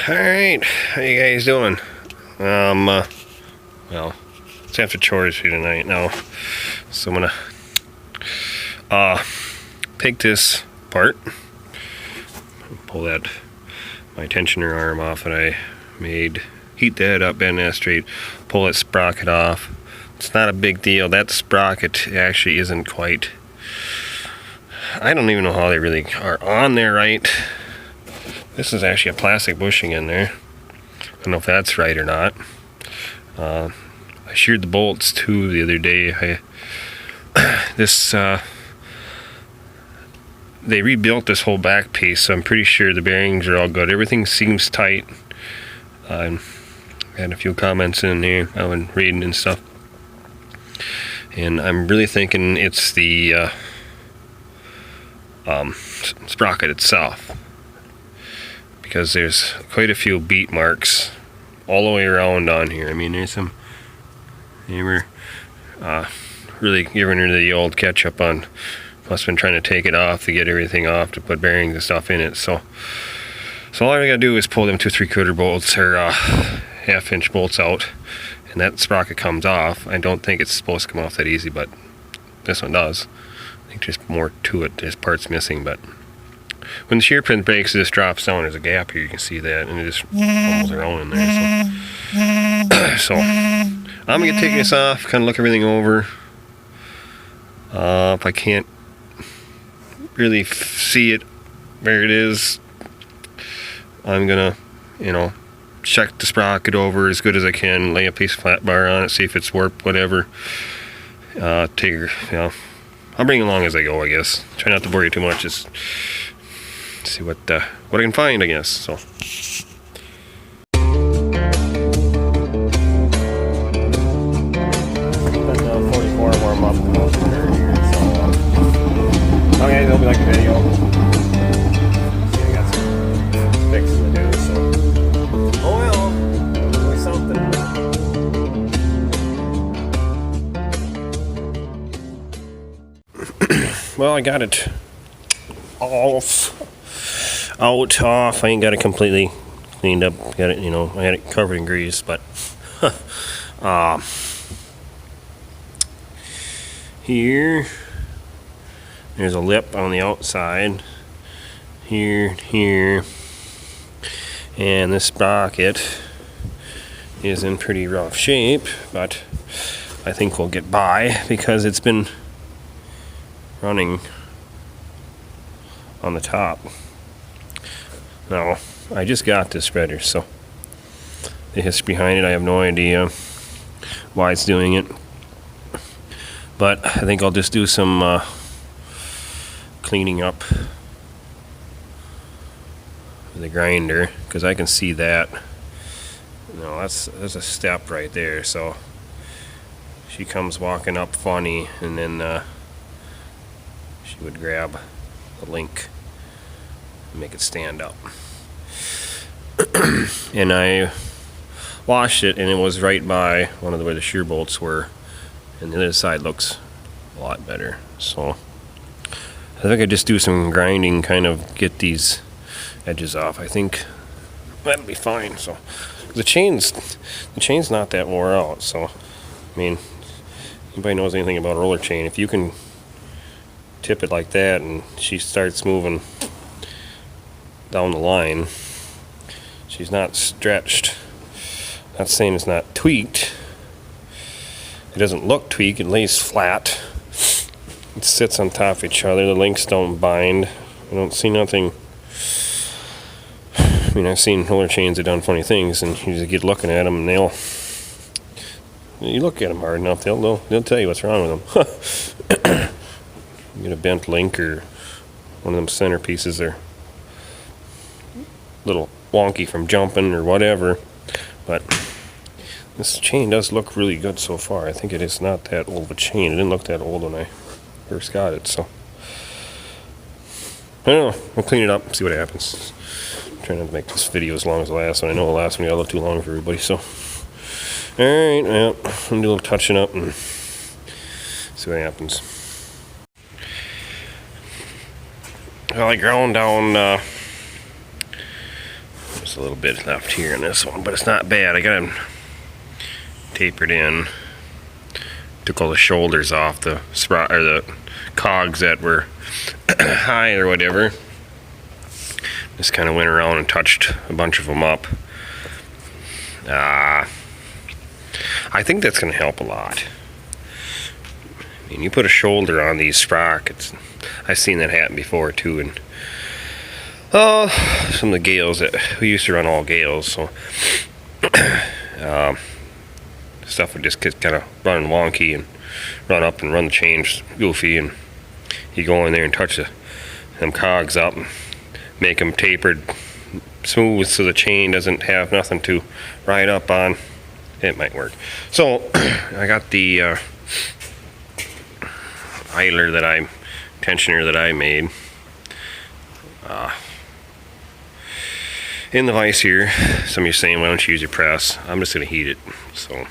Alright, how you guys doing? Well, it's after chores for tonight now, so I'm gonna take this apart, pull my tensioner arm off that I made, heat that up, bend that straight, pull that sprocket off. It's not a big deal. That sprocket actually isn't quite, I don't even know how they really are on there right. This is actually a plastic bushing in there. I don't know if that's right or not. I sheared the bolts too the other day. They rebuilt this whole back piece, so I'm pretty sure the bearings are all good. Everything seems tight. I had a few comments in there I've been reading and stuff, and I'm really thinking it's the sprocket itself, because there's quite a few beat marks all the way around on here. I mean, there's some, they were really giving her the old catch-up on, must have been trying to take it off to get everything off to put bearings and stuff in it. So all I gotta do is pull them 2 3/4 bolts or 1/2-inch bolts out, and that sprocket comes off. I don't think it's supposed to come off that easy, but this one does. I think there's more to it. There's parts missing, but when the shear pin breaks, it just drops down. There's a gap here, you can see that, and it just fumbles around in there. So I'm gonna take this off, kind of look everything over. If I can't really see it where it is, I'm gonna, check the sprocket over as good as I can, lay a piece of flat bar on it, see if it's warped, whatever. I'll bring it along as I go, I guess. Try not to bore you too much. Just see what I can find, I guess. So. Let the 44 warm up here, so okay, they'll be like a video. I got some fixing to do, so. Oh well, do something. Well, I got it off. I ain't got it completely cleaned up. Got it, I had it covered in grease, but here, there's a lip on the outside. Here, and this sprocket is in pretty rough shape, but I think we'll get by because it's been running on the top. Now, I just got this spreader, so the history behind it, I have no idea why it's doing it, but I think I'll just do some cleaning up with the grinder, because I can see that. There's a step right there, so she comes walking up funny, and then she would grab the link and make it stand up. And I washed it, and it was right by one of where the shear bolts were, and the other side looks a lot better. So I think I just do some grinding, kind of get these edges off. I think that'll be fine. So the chain's not that wore out. So I mean, anybody knows anything about a roller chain, if you can tip it like that and she starts moving down the line, she's not stretched. Not saying it's not tweaked. It doesn't look tweaked. It lays flat. It sits on top of each other. The links don't bind. I don't see nothing. I mean, I've seen roller chains that done funny things, and you just get looking at them, and you look at them hard enough, they'll tell you what's wrong with them. You get a bent link or one of them centerpieces, they're a little wonky from jumping or whatever, but this chain does look really good so far. I think it is not that old of a chain. It didn't look that old when I first got it, so I don't know. We'll clean it up and see what happens. I'm trying not to make this video as long as the last one. I know the last one got a little too long for everybody, so alright, well, I'm gonna do a little touching up and see what happens. Well, I ground down There's a little bit left here in this one, but it's not bad. I got them tapered in. Took all the shoulders off the cogs that were high or whatever. Just kind of went around and touched a bunch of them up. I think that's going to help a lot. I mean, you put a shoulder on these sprockets. I've seen that happen before too, and some of the gales that we used to run all gales, so stuff would just get kind of running wonky and run up and run the chains goofy, and you go in there and touch them cogs up and make them tapered smooth so the chain doesn't have nothing to ride up on. It might work. So I got the idler tensioner that I made in the vise here. Some of you are saying, why don't you use your press? I'm just going to heat it, so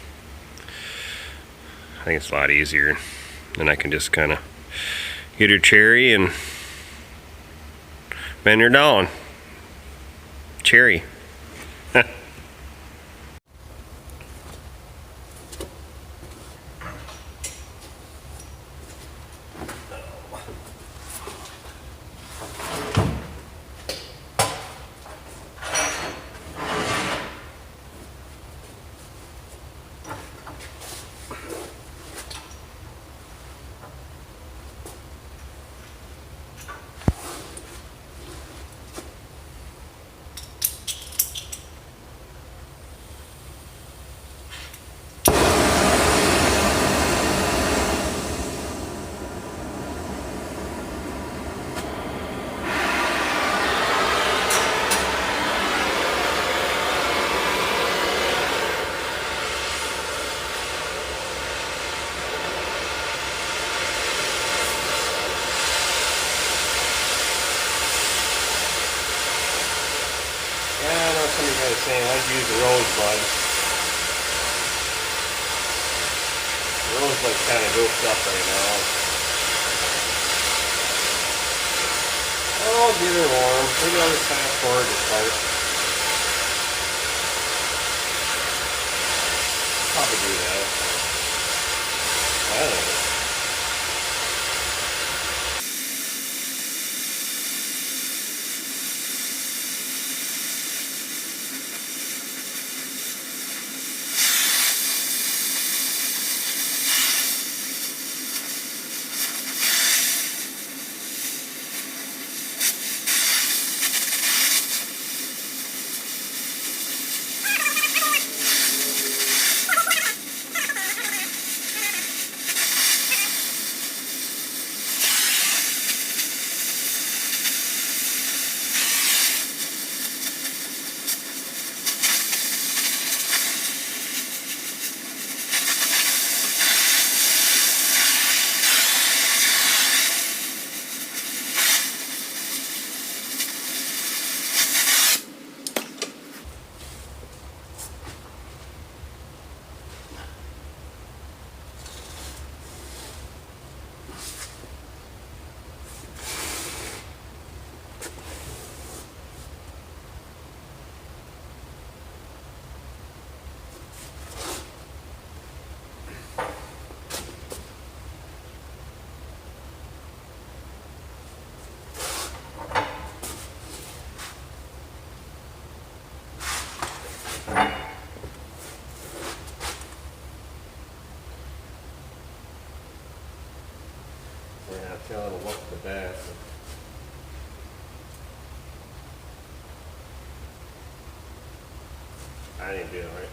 I think it's a lot easier. Then I can just kind of get her cherry and bend her down. Cherry. Saying I'd use the rosebud. The rosebud's kind of goofed up right now. Oh, get her warm. Maybe I'll just fast forward to start. Probably do that. I don't know. Tell her to look at the back. I didn't do it right.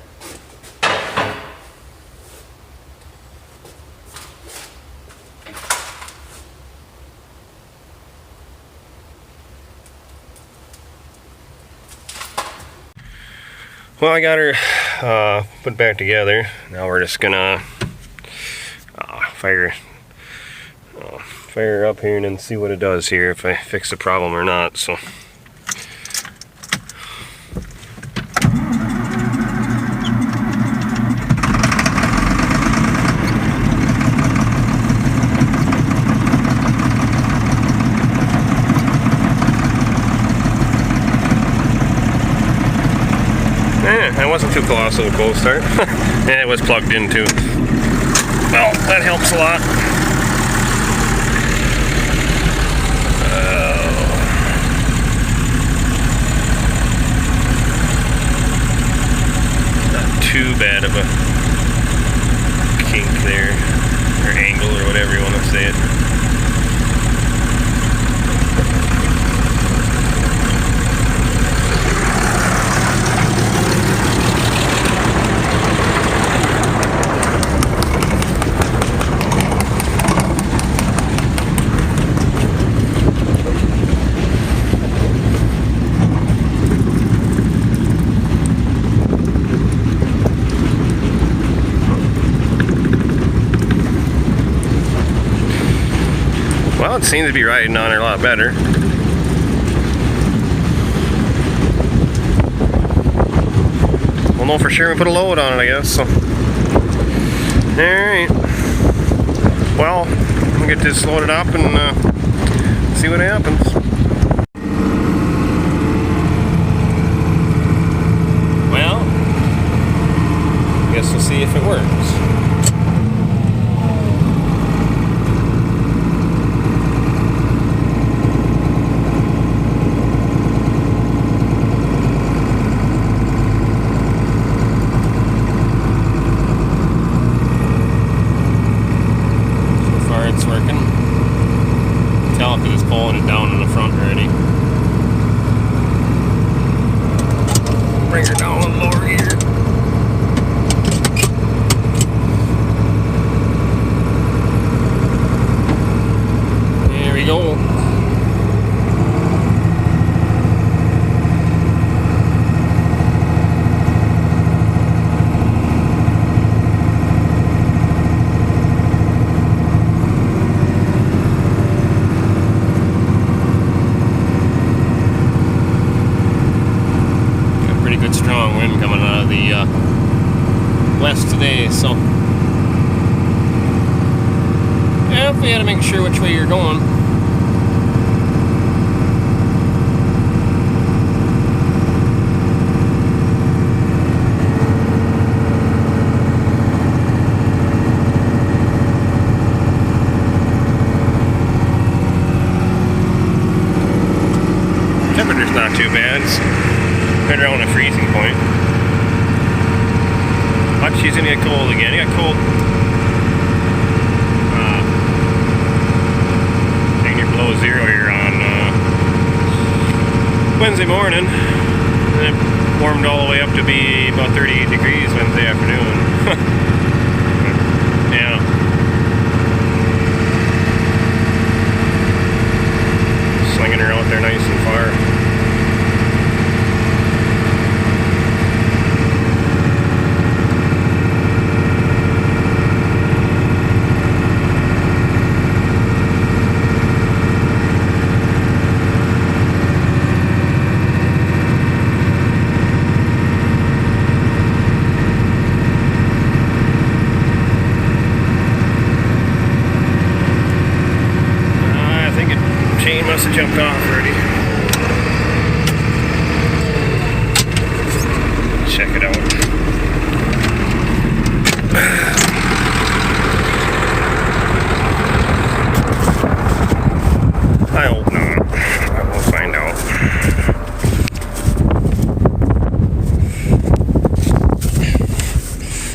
Well, I got her put back together. Now we're just gonna fire her up here and then see what it does here, if I fix the problem or not. So That wasn't too colossal a cold start. And it was plugged in too. Well, that helps a lot. Not too bad of a kink there, or angle, or whatever you want to say it. Well, it seems to be riding on her a lot better. We'll know for sure when we put a load on it, I guess. So, alright. Well, we'll get this loaded up and see what happens. Well, I guess we'll see if it works. Because it's pulling it down in the front already. Bring her down a little lower here. There we go. Strong wind coming out of the west today, so yeah, we had to make sure which way you're going. Temperature's not too bad. It's right around the freezing point. But she's gonna get cold again. It got cold. Dang near below zero here on Wednesday morning. And it warmed all the way up to be about 38 degrees Wednesday afternoon. Yeah. Slinging her out there nice and far. Chain must have jumped off already. Check it out. I hope not. I will find out.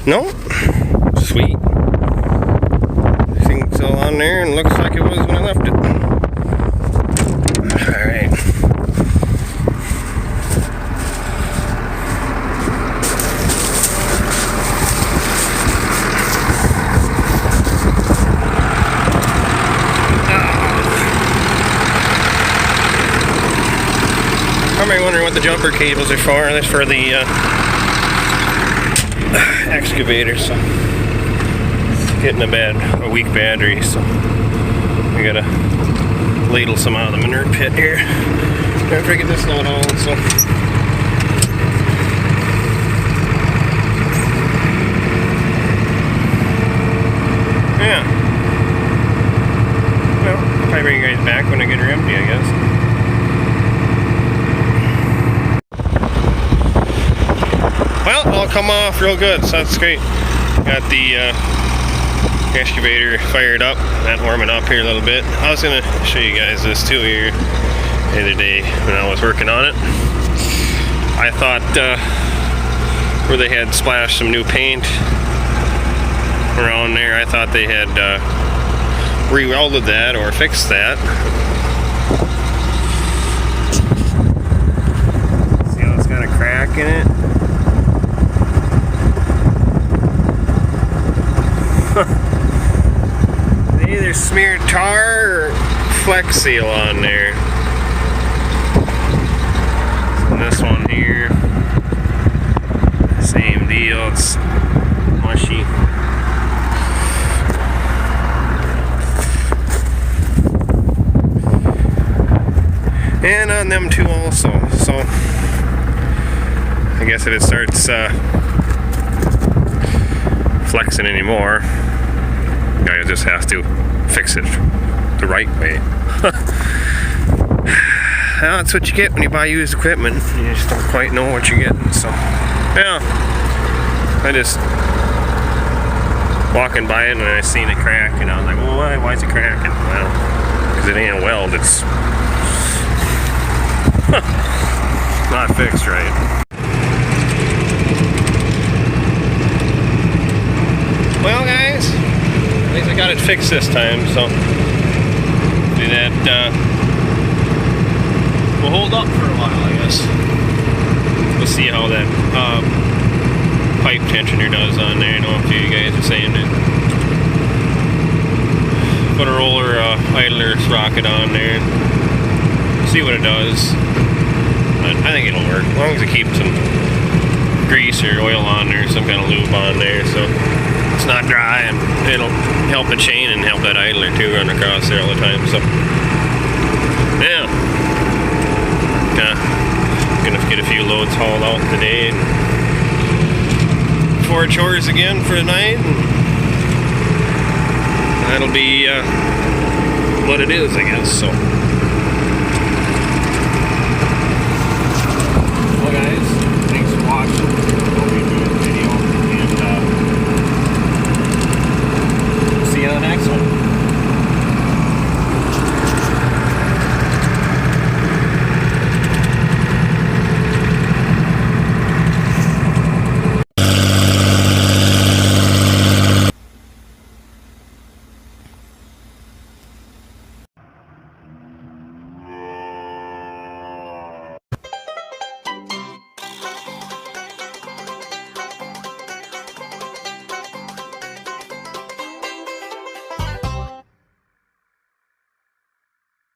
No? Sweet. Everything's all on there and looks like it was when I left it. Alright. Probably wondering what the jumper cables are for. That's for the excavator, so it's getting a weak battery, so we gotta ladle some out of the manure pit here after I get this load on, so yeah. Well, I'll probably bring you guys back when I get her empty, I guess. all come off real good, so that's great. Got the excavator fired up, that warming up here a little bit. I was gonna show you guys this too here the other day when I was working on it. I thought where they had splashed some new paint around there, I thought they had re-welded that or fixed that. See how it's got a crack in it? They either smeared tar or Flex Seal on there. And this one here, same deal, it's mushy. And on them two also, so I guess if it starts flexing anymore, guy just has to fix it the right way. Well, that's what you get when you buy used equipment. You just don't quite know what you're getting. So, yeah, I just walking by it and I seen it crack, and I was like, well, why is it cracking? Well, because it ain't a weld. It's not fixed right. Well, guys, at least I got it fixed this time, so do that. We'll hold up for a while, I guess. We'll see how that pipe tensioner does on there. I know a few of you guys are saying that. Put a roller idler sprocket on there. See what it does. But I think it'll work as long as it keeps some grease or oil on there, some kind of lube on there, so it's not dry, and it'll help the chain and help that idler too run across there all the time. So yeah, gonna get a few loads hauled out today before chores again for the night, and that'll be what it is, I guess. So